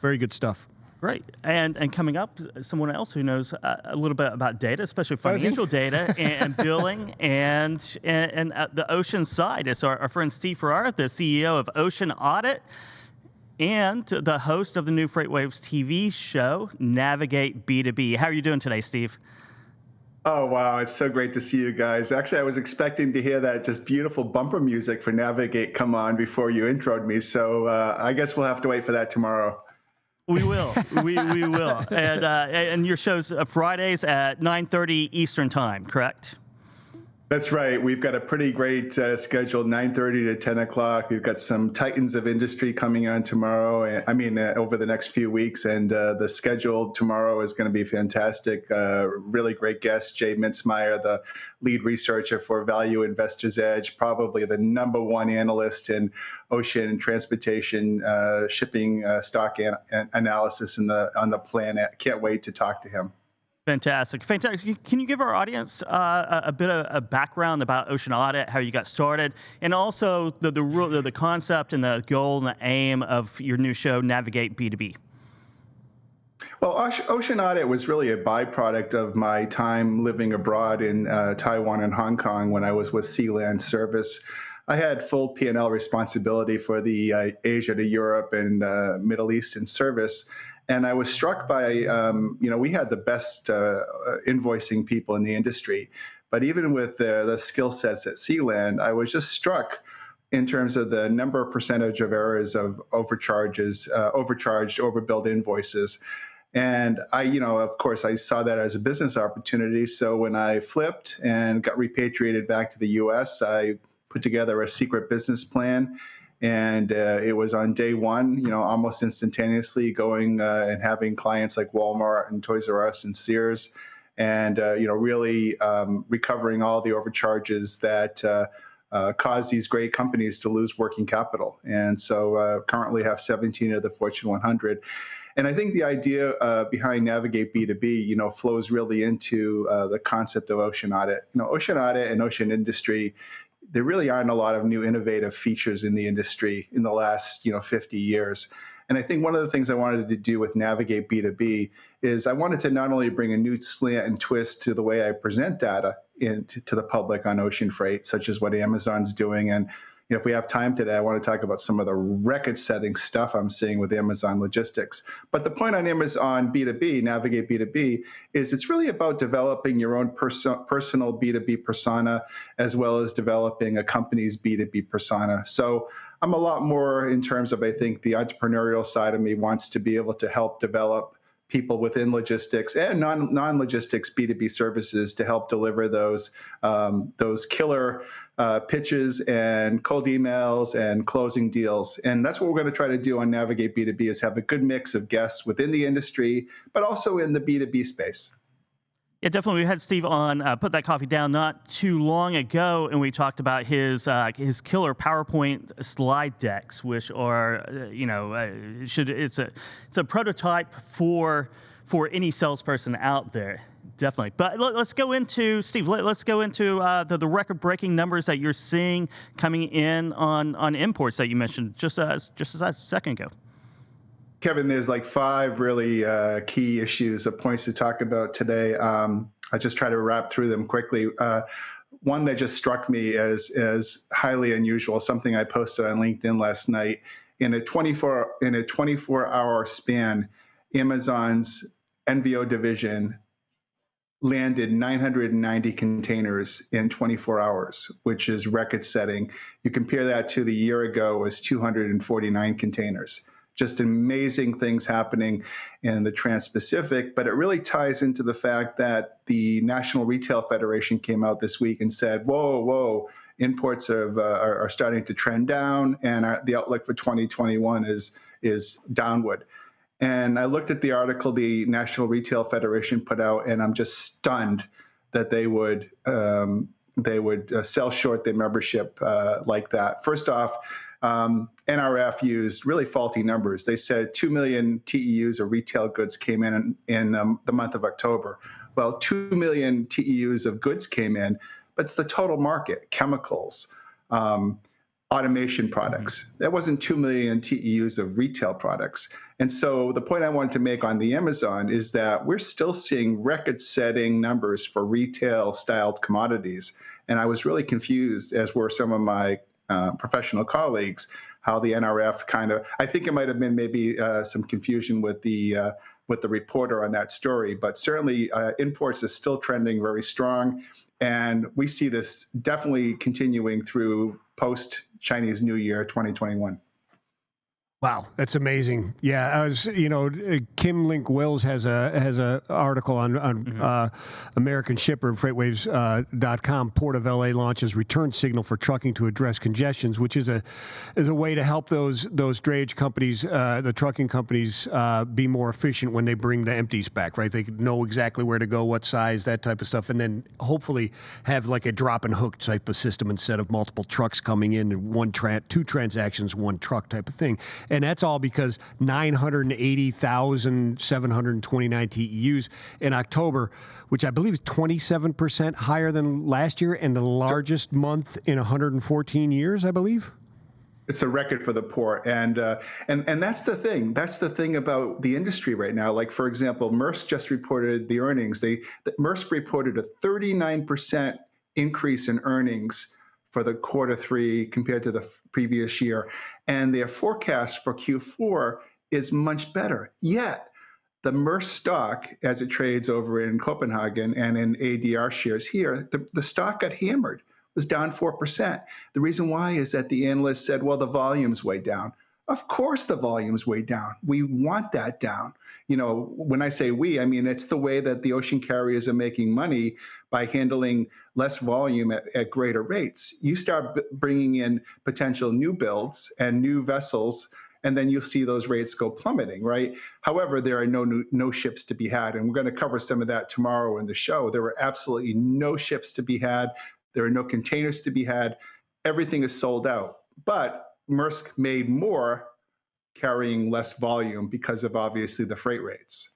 Very good stuff. Great. And coming up, someone else who knows a little bit about data, especially financial data and billing and the Ocean side. It's our friend Steve Ferreira, the CEO of Ocean Audit and the host of the new FreightWaves TV show, Navigate B2B. How are you doing today, Steve? Oh, wow. It's so great to see you guys. Actually, I was expecting to hear that just beautiful bumper music for Navigate come on before you introed me. So I guess we'll have to wait for that tomorrow. We will. we will. And your show's Fridays at 9:30 Eastern Time, correct? That's right. We've got a pretty great schedule, 9:30 to 10 o'clock. We've got some titans of industry coming on tomorrow, over the next few weeks. And the schedule tomorrow is going to be fantastic. Really great guest, Jay Mintzmeyer, the lead researcher for Value Investors Edge, probably the #1 analyst in ocean transportation, shipping stock analysis on the planet. Can't wait to talk to him. Fantastic. Fantastic. Can you give our audience a bit of a background about Ocean Audit, how you got started, and also the concept and the goal and the aim of your new show, Navigate B2B? Well, Ocean Audit was really a byproduct of my time living abroad in Taiwan and Hong Kong when I was with Sealand Service. I had full P&L responsibility for the Asia to Europe and Middle Eastern service. And I was struck by, we had the best invoicing people in the industry. But even with the skill sets at Sealand, I was just struck in terms of the percentage of errors of overcharged, overbilled invoices. And of course, I saw that as a business opportunity. So when I flipped and got repatriated back to the US, I put together a secret business plan. And it was on day one, almost instantaneously going and having clients like Walmart and Toys R Us and Sears, and really recovering all the overcharges that cause these great companies to lose working capital. And so currently have 17 of the Fortune 100. And I think the idea behind Navigate B2B, flows really into the concept of Ocean Audit. Ocean Audit and ocean industry, there really aren't a lot of new innovative features in the industry in the last 50 years. And I think one of the things I wanted to do with Navigate B2B is I wanted to not only bring a new slant and twist to the way I present data to the public on ocean freight, such as what Amazon's doing. And if we have time today, I want to talk about some of the record-setting stuff I'm seeing with Amazon Logistics. But the point on Amazon B2B, Navigate B2B, is it's really about developing your own personal B2B persona, as well as developing a company's B2B persona. So I'm a lot more in terms of, I think, the entrepreneurial side of me wants to be able to help develop people within logistics and non-logistics B2B services to help deliver those killer pitches and cold emails and closing deals. And that's what we're going to try to do on Navigate B2B, is have a good mix of guests within the industry, but also in the B2B space. Yeah, definitely. We had Steve on Put That Coffee Down not too long ago, and we talked about his killer PowerPoint slide decks, which are it's a prototype for any salesperson out there. Definitely. But let's go into, Steve, let's go into the record-breaking numbers that you're seeing coming in on imports that you mentioned just a second ago. Kevin, there's like 5 really key issues of points to talk about today. I just try to wrap through them quickly. One that just struck me as highly unusual, something I posted on LinkedIn last night. In a 24-hour span, Amazon's NVO division landed 990 containers in 24 hours, which is record-setting. You compare that to the year ago, it was 249 containers. Just amazing things happening in the Trans-Pacific, but it really ties into the fact that the National Retail Federation came out this week and said, whoa, imports are starting to trend down, and the outlook for 2021 is downward. And I looked at the article the National Retail Federation put out, and I'm just stunned that they would sell short their membership like that. First off, NRF used really faulty numbers. They said 2 million TEUs of retail goods came in the month of October. Well, 2 million TEUs of goods came in, but it's the total market, chemicals, automation products. That wasn't 2 million TEUs of retail products. And so the point I wanted to make on the Amazon is that we're still seeing record-setting numbers for retail-styled commodities. And I was really confused, as were some of my professional colleagues, how the NRF I think it might have been maybe some confusion with the reporter on that story, but certainly imports is still trending very strong. And we see this definitely continuing through post-Chinese New Year 2021. Wow, that's amazing. Yeah, Kim Link Wills has a article on American Shipper, FreightWaves.com. Port of LA launches return signal for trucking to address congestions, which is a way to help those drayage companies, the trucking companies, be more efficient when they bring the empties back. Right, they know exactly where to go, what size, that type of stuff, and then hopefully have like a drop and hook type of system instead of multiple trucks coming in and two transactions, one truck type of thing. And that's all because 980,729 TEUs in October, which I believe is 27% higher than last year and the largest month in 114 years, I believe. It's a record for the port, and that's the thing. That's the thing about the industry right now. Like, for example, Maersk just reported the earnings. Maersk reported a 39% increase in earnings for the Q3 compared to the previous year. And their forecast for Q4 is much better. Yet, the Maersk stock, as it trades over in Copenhagen and in ADR shares here, the stock got hammered, was down 4%. The reason why is that the analysts said, well, the volume's way down. Of course the volume's way down. We want that down. When I say we, I mean, it's the way that the ocean carriers are making money by handling less volume at greater rates. You start bringing in potential new builds and new vessels, and then you'll see those rates go plummeting, right? However, there are no ships to be had, and we're going to cover some of that tomorrow in the show. There were absolutely no ships to be had. There are no containers to be had. Everything is sold out. But Maersk made more carrying less volume because of obviously the freight rates.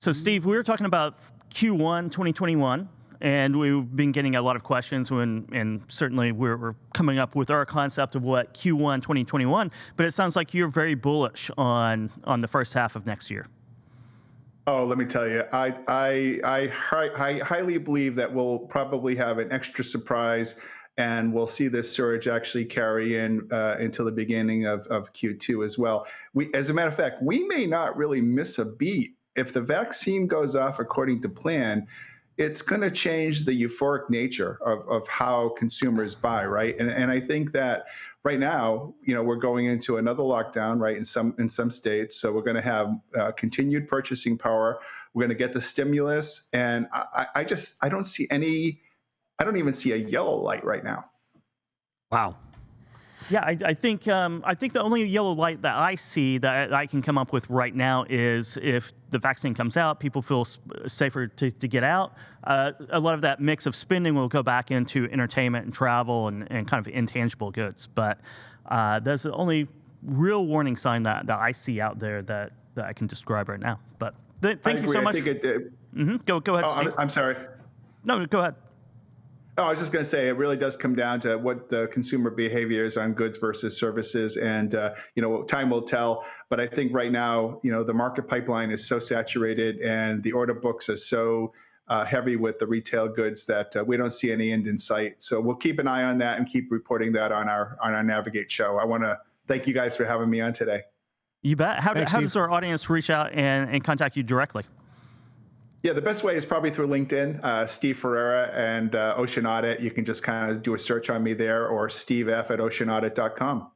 So Steve, we were talking about Q1 2021, and we've been getting a lot of questions and certainly we're coming up with our concept of what Q1 2021, but it sounds like you're very bullish on the first half of next year. Oh, let me tell you, I highly believe that we'll probably have an extra surprise, and we'll see this surge actually carry in until the beginning of Q2 as well. As a matter of fact, we may not really miss a beat. If the vaccine goes off according to plan, it's going to change the euphoric nature of how consumers buy, right? And I think that right now, we're going into another lockdown, right, in some states. So we're going to have continued purchasing power. We're going to get the stimulus, and I don't even see a yellow light right now. Wow. Yeah, I think the only yellow light that I see that I can come up with right now is if the vaccine comes out, people feel safer to get out. A lot of that mix of spending will go back into entertainment and travel and kind of intangible goods. But that's the only real warning sign that I see out there that I can describe right now. But thank you so much. Go ahead, Steve. I'm sorry. No, go ahead. No, I was just going to say it really does come down to what the consumer behavior is on goods versus services, and time will tell. But I think right now, the market pipeline is so saturated, and the order books are so heavy with the retail goods that we don't see any end in sight. So we'll keep an eye on that and keep reporting that on our Navigate show. I want to thank you guys for having me on today. You bet. How does our audience reach out and contact you directly? Yeah, the best way is probably through LinkedIn, Steve Ferreira and Ocean Audit. You can just kind of do a search on me there, or stevef@oceanaudit.com.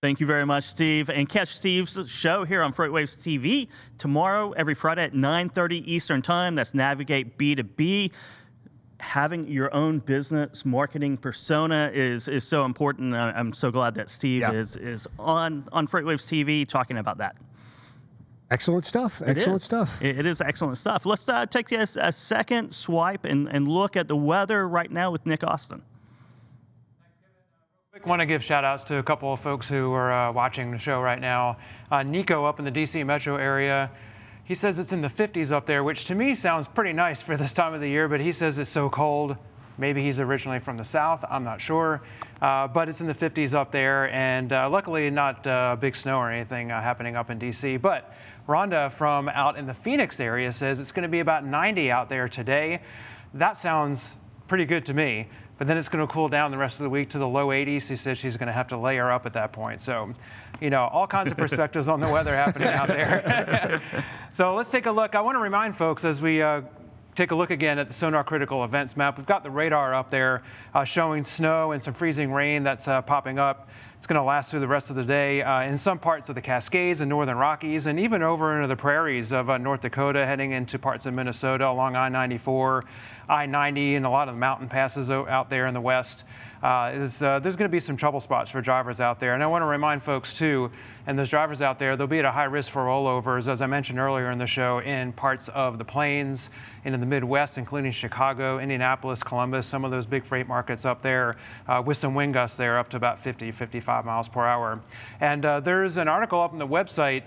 Thank you very much, Steve. And catch Steve's show here on FreightWaves TV tomorrow, every Friday at 9:30 Eastern Time. That's Navigate B2B. Having your own business marketing persona is so important. I'm so glad that Steve is on FreightWaves TV talking about that. Excellent stuff. Excellent stuff. It is excellent stuff. Let's take a second swipe and look at the weather right now with Nick Austin. I want to give shout outs to a couple of folks who are watching the show right now. Nico up in the DC metro area, he says it's in the 50s up there, which to me sounds pretty nice for this time of the year, but he says it's so cold. Maybe he's originally from the south, I'm not sure. But it's in the 50s up there, and luckily not big snow or anything happening up in DC. But Rhonda from out in the Phoenix area says it's going to be about 90 out there today. That sounds pretty good to me. But then it's going to cool down the rest of the week to the low 80s. She says she's going to have to layer up at that point. So, all kinds of perspectives on the weather happening out there. So let's take a look. I want to remind folks as we take a look again at the sonar critical events map. We've got the radar up there showing snow and some freezing rain that's popping up. It's going to last through the rest of the day in some parts of the Cascades and northern Rockies, and even over into the prairies of North Dakota, heading into parts of Minnesota along I-94, I-90, and a lot of the mountain passes out there in the west. There's going to be some trouble spots for drivers out there. And I want to remind folks, too, and those drivers out there, they'll be at a high risk for rollovers, as I mentioned earlier in the show, in parts of the plains, into the Midwest, including Chicago, Indianapolis, Columbus, some of those big freight markets up there, with some wind gusts there up to about 50, 55 miles per hour. And there's an article up on the website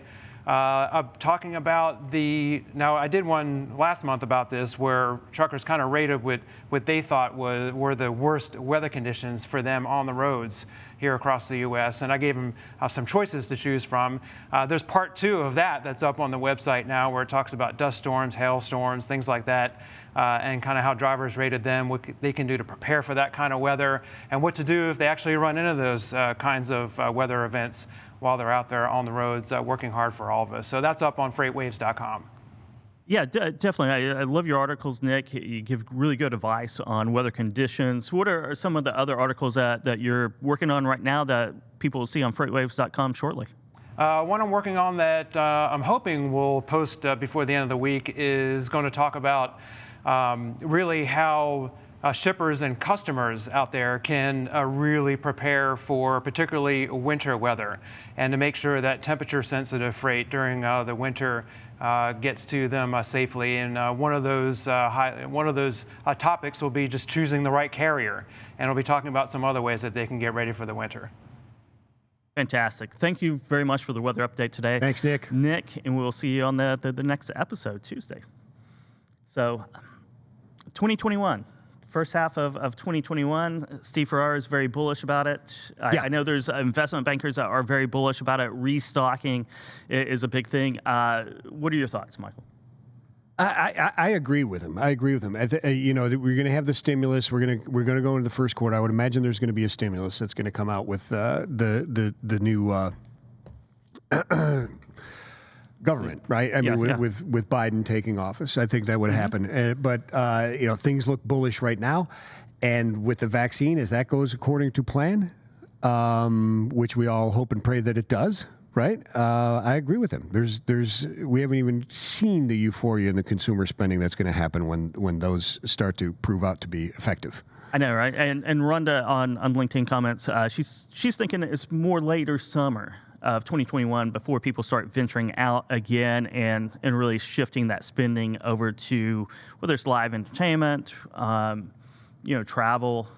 talking about now I did one last month about this, where truckers kind of rated what they thought were the worst weather conditions for them on the roads here across the U.S. And I gave them some choices to choose from. There's part 2 of that's up on the website now, where it talks about dust storms, hail storms, things like that, and kind of how drivers rated them, what they can do to prepare for that kind of weather, and what to do if they actually run into those kinds of weather events while they're out there on the roads working hard for all of us. So that's up on FreightWaves.com. Yeah, definitely. I love your articles, Nick. You give really good advice on weather conditions. What are some of the other articles that you're working on right now that people will see on FreightWaves.com shortly? One I'm working on that I'm hoping we'll post before the end of the week is going to talk about really how shippers and customers out there can really prepare for particularly winter weather, and to make sure that temperature-sensitive freight during the winter gets to them safely. And one of those topics will be just choosing the right carrier, and we'll be talking about some other ways that they can get ready for the winter. Fantastic. Thank you very much for the weather update today. Thanks, Nick. Nick, and we'll see you on the next episode, Tuesday. So, 2021. First half of 2021, Steve Ferreira is very bullish about it. I know there's investment bankers that are very bullish about it. Restocking is a big thing. What are your thoughts, Michael? I agree with him. You know, we're going to have the stimulus. We're going to go into the first quarter. I would imagine there's going to be a stimulus that's going to come out with the new government, right? I mean, with Biden taking office, I think that would happen. But you know, things look bullish right now, and with the vaccine, as that goes according to plan, which we all hope and pray that it does, right? I agree with him. We haven't even seen the euphoria in the consumer spending that's going to happen when those start to prove out to be effective. I know, right? And Rhonda on LinkedIn comments, she's thinking it's more later summer of 2021 before people start venturing out again and really shifting that spending over to whether it's live entertainment, travel,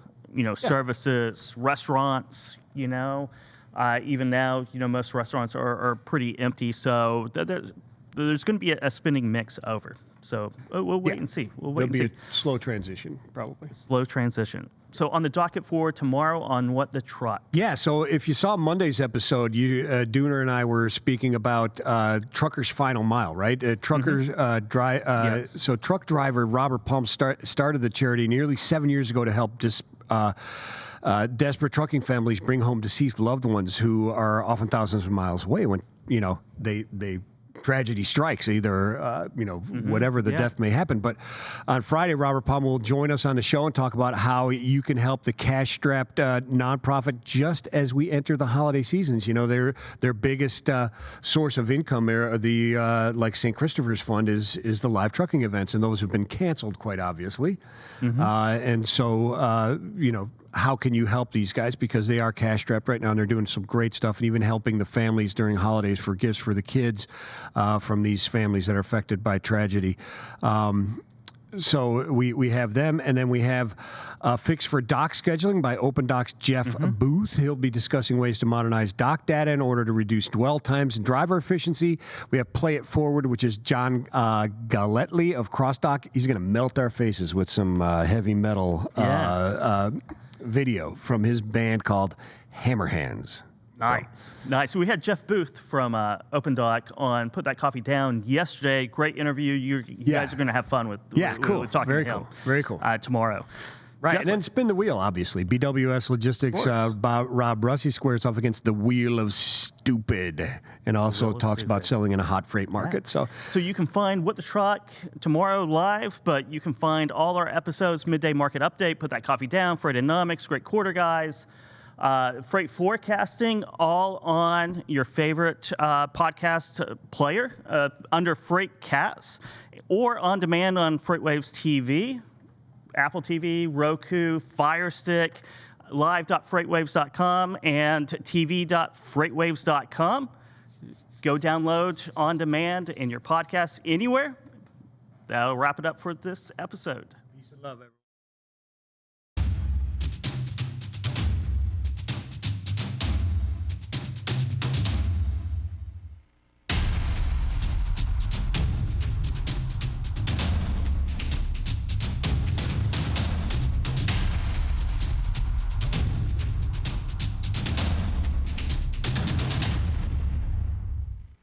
services, restaurants, even now, most restaurants are pretty empty. So there's going to be a spending mix over. So we'll wait and see. There'll be a slow transition, probably. Slow transition. So on the docket for tomorrow on What the Truck. Yeah, so if you saw Monday's episode, Dooner and I were speaking about Trucker's Final Mile, right? So truck driver Robert Palm started the charity nearly 7 years ago to help desperate trucking families bring home deceased loved ones who are often thousands of miles away when, they tragedy strikes, either, whatever the death may happen. But on Friday, Robert Palmer will join us on the show and talk about how you can help the cash-strapped nonprofit just as we enter the holiday seasons. Their biggest source of income, like St. Christopher's Fund, is the live trucking events, and those have been canceled, quite obviously. And so, how can you help these guys? Because they are cash-strapped right now, and they're doing some great stuff, and even helping the families during holidays for gifts for the kids from these families that are affected by tragedy. So we have them, and then we have Fix for Dock Scheduling by OpenDock's Jeff Booth. He'll be discussing ways to modernize dock data in order to reduce dwell times and driver efficiency. We have Play It Forward, which is John Galletley of CrossDock. He's going to melt our faces with some heavy metal video from his band called Hammerhands. Nice. We had Jeff Booth from OpenDock on Put That Coffee Down yesterday. Great interview. You guys are going to have fun with talking to him. Very cool. Tomorrow. Right, Definitely. and then spin the wheel, obviously. BWS Logistics, Rob Russey squares off against the Wheel of Stupid, and also talks about selling in a hot freight market. So you can find What the Truck tomorrow live, but you can find all our episodes, Midday Market Update, Put That Coffee Down, Freightonomics, Great Quarter Guys, Freight Forecasting, all on your favorite podcast player under Freightcast, or on demand on FreightWaves TV, Apple TV, Roku, Fire Stick, live.freightwaves.com, and tv.freightwaves.com. Go download on demand in your podcast anywhere. That'll wrap it up for this episode. Peace and love, everyone.